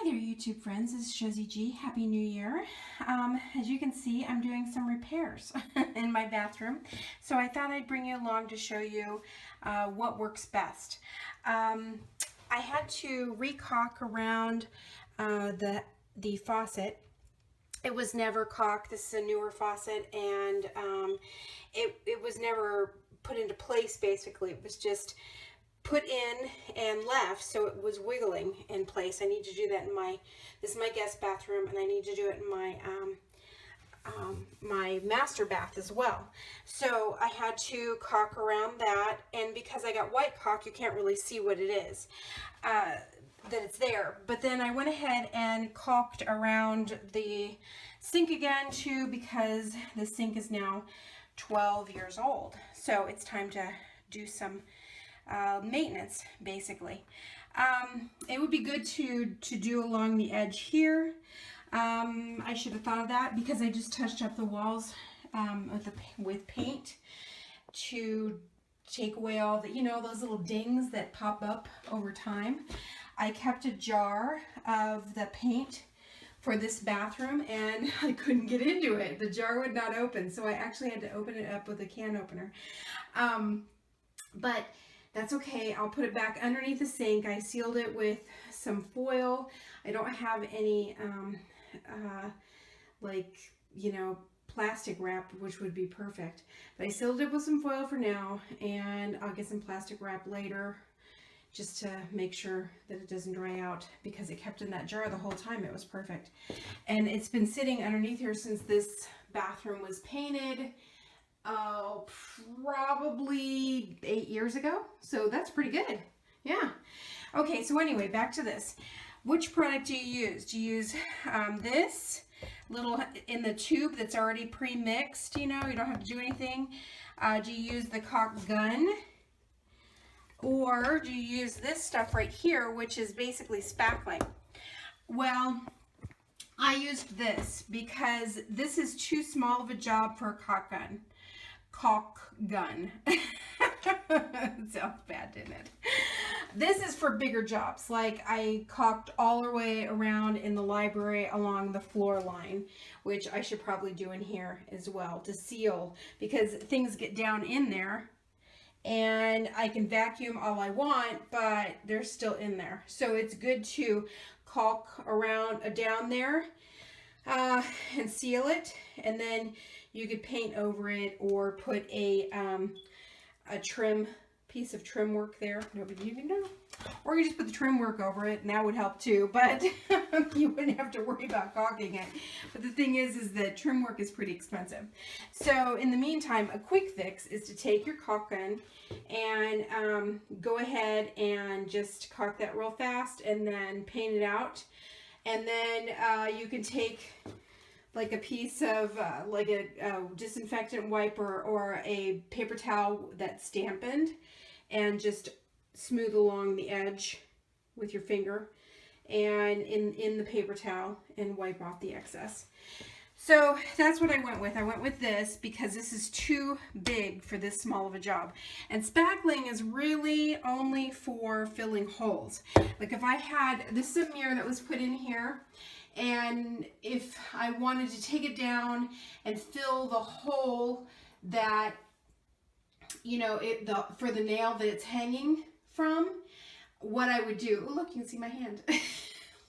Hi there, YouTube friends. This is Josie G. Happy New Year. As you can see, I'm doing some repairs in my bathroom. So I thought I'd bring you along to show you what works best. I had to re-caulk around the faucet. It was never caulked. This is a newer faucet, and it was never put into place, basically. It was just put in and left, so it was wiggling in place. I need to do that in this is my guest bathroom, and I need to do it in my master bath as well. So I had to caulk around that, and because I got white caulk, you can't really see what it is, that it's there. But then I went ahead and caulked around the sink again too, because the sink is now 12 years old. So it's time to do some maintenance, basically. It would be good to do along the edge here. I should have thought of that because I just touched up the walls with paint to take away all the, those little dings that pop up over time. I kept a jar of the paint for this bathroom, and I couldn't get into it. The jar would not open, so I actually had to open it up with a can opener. But that's okay. I'll put it back underneath the sink. I sealed it with some foil. I don't have any plastic wrap, which would be perfect. But I sealed it with some foil for now, and I'll get some plastic wrap later just to make sure that it doesn't dry out, because it kept in that jar the whole time. It was perfect. And it's been sitting underneath here since this bathroom was painted. Oh, probably 8 years ago. So that's pretty good. Yeah. Okay, so anyway, back to this. Which product do you use? Do you use this little in the tube that's already pre-mixed? You don't have to do anything. Do you use the caulk gun? Or do you use this stuff right here, which is basically spackling? Well, I used this because this is too small of a job for a caulk gun. It sounds bad, didn't it? This is for bigger jobs. Like, I caulked all the way around in the library along the floor line, which I should probably do in here as well to seal, because things get down in there and I can vacuum all I want, but they're still in there. So it's good to caulk around down there and seal it, and then you could paint over it or put a piece of trim work there. Nobody even know. Or you just put the trim work over it, and that would help too, but you wouldn't have to worry about caulking it. But the thing is that trim work is pretty expensive. So in the meantime, a quick fix is to take your caulk gun and go ahead and just caulk that real fast and then paint it out. And then you can take like a piece of like a disinfectant wiper or a paper towel that's dampened, and just smooth along the edge with your finger and in the paper towel and wipe off the excess. So that's what I went with. I went with this because this is too big for this small of a job. And spackling is really only for filling holes. Like if I had, this is a mirror that was put in here, and if I wanted to take it down and fill the hole that, for the nail that it's hanging from, what I would do, oh look, you can see my hand,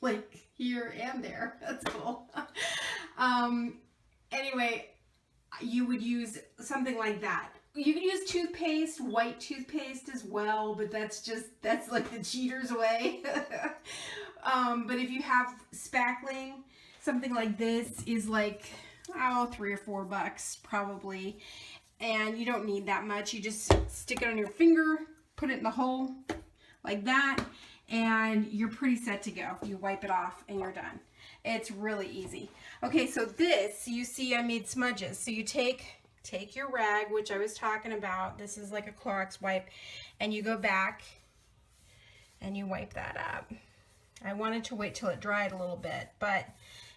like here and there, that's cool. Anyway, you would use something like that. You can use toothpaste, white toothpaste as well, but that's like the cheater's way. But if you have spackling, something like this is like, $3 or $4 probably. And you don't need that much. You just stick it on your finger, put it in the hole like that, and you're pretty set to go. You wipe it off and you're done. It's really easy. Okay, so this, you see I made smudges. So you take your rag, which I was talking about. This is like a Clorox wipe, and you go back and you wipe that up. I wanted to wait till it dried a little bit, but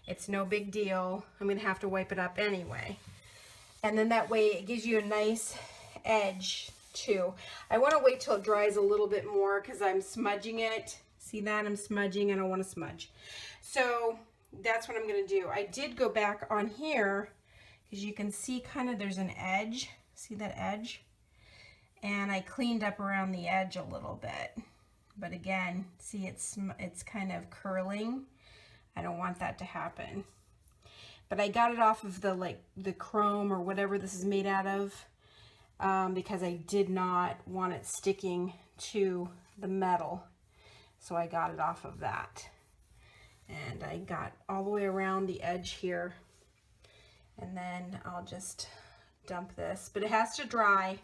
it's no big deal. I'm gonna have to wipe it up anyway. And then that way it gives you a nice edge too. I want to wait till it dries a little bit more because I'm smudging it See that? I'm smudging. I don't want to smudge. So that's what I'm going to do. I did go back on here because you can see kind of there's an edge. See that edge? And I cleaned up around the edge a little bit. But again, see it's kind of curling. I don't want that to happen. But I got it off of the chrome or whatever this is made out of because I did not want it sticking to the metal. So I got it off of that. And I got all the way around the edge here. And then I'll just dump this. But it has to dry.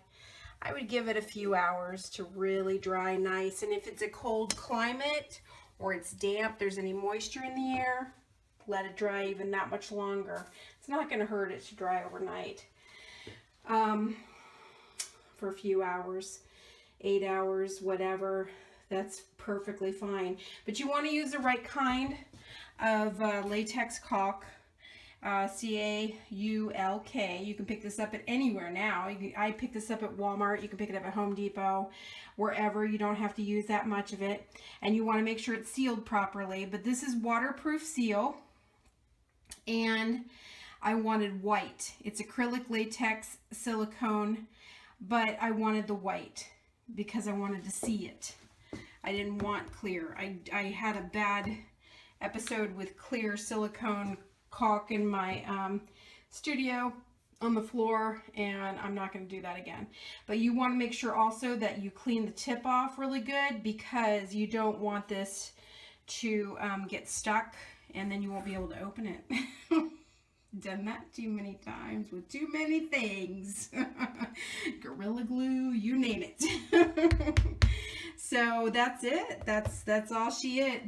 I would give it a few hours to really dry nice. And if it's a cold climate or it's damp, there's any moisture in the air, let it dry even that much longer. It's not going to hurt it to dry overnight for a few hours, 8 hours, whatever. That's perfectly fine. But you want to use the right kind of latex caulk, C-A-U-L-K. You can pick this up at anywhere now. I picked this up at Walmart. You can pick it up at Home Depot, wherever. You don't have to use that much of it. And you want to make sure it's sealed properly. But this is waterproof seal. And I wanted white. It's acrylic latex silicone, but I wanted the white because I wanted to see it. I didn't want clear. I had a bad episode with clear silicone caulk in my studio on the floor, and I'm not going to do that again. But you want to make sure also that you clean the tip off really good because you don't want this to get stuck and then you won't be able to open it. Done that too many times with too many things. Gorilla Glue, you name it. So that's it. That's all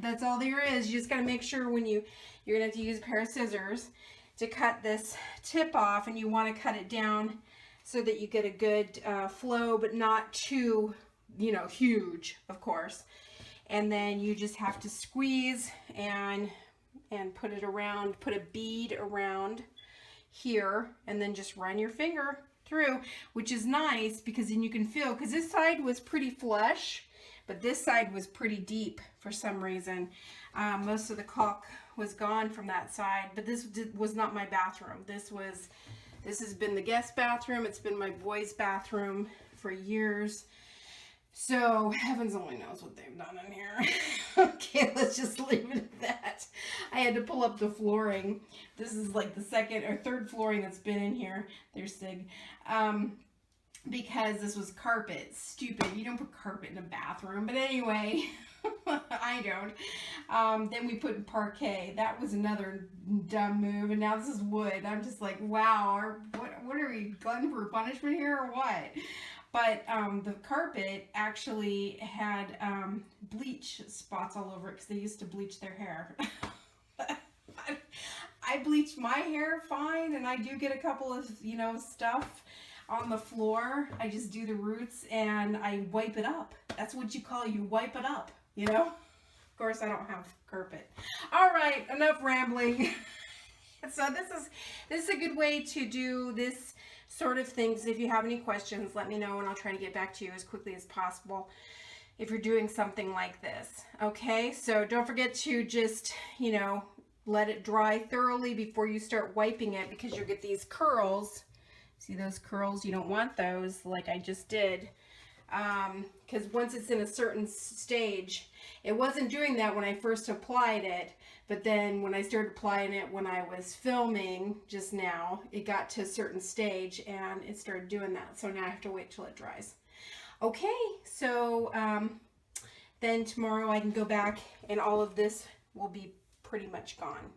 that's all there is. You just got to make sure when you're gonna have to use a pair of scissors to cut this tip off, and you want to cut it down so that you get a good flow, but not too, huge, of course. And then you just have to squeeze and put it around, put a bead around here, and then just run your finger through, which is nice because then you can feel, because this side was pretty flush, but this side was pretty deep for some reason. Most of the caulk was gone from that side, but this was not my bathroom. This has been the guest bathroom. It's been my boys' bathroom for years. So heavens only knows what they've done in here. Okay, let's just leave it at that. I had to pull up the flooring. This is like the second or third flooring that's been in here. There's Sig. Because this was carpet. Stupid. You don't put carpet in a bathroom. But anyway, I don't. Then we put parquet. That was another dumb move. And now this is wood. I'm just like, wow. What are we glutton for punishment here or what? But the carpet actually had bleach spots all over it because they used to bleach their hair. I bleached my hair fine, and I do get a couple of, stuff on the floor. I just do the roots and I wipe it up. That's what you wipe it up, Of course, I don't have carpet. All right, enough rambling. So this is a good way to do this sort of things. If you have any questions, let me know and I'll try to get back to you as quickly as possible if you're doing something like this. Okay, so don't forget to just, let it dry thoroughly before you start wiping it, because you'll get these curls. See those curls? You don't want those like I just did. Because once it's in a certain stage, it wasn't doing that when I first applied it, but then when I started applying it when I was filming just now, it got to a certain stage and it started doing that. So now I have to wait till it dries. Okay, so then tomorrow I can go back and all of this will be pretty much gone.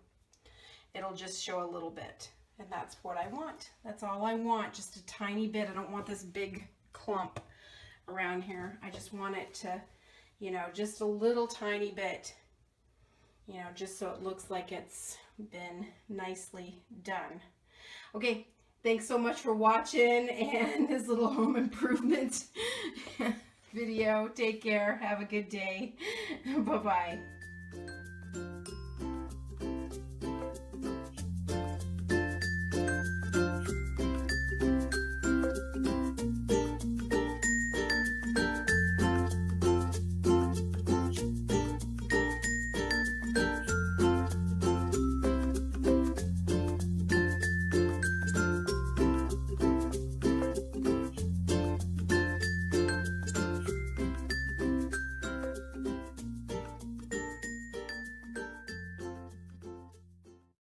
It'll just show a little bit, and that's what I want. That's all I want, just a tiny bit. I don't want this big clump around here. I just want it to, just a little tiny bit, just so it looks like it's been nicely done. Okay, thanks so much for watching and this little home improvement video. Take care. Have a good day. Bye-bye.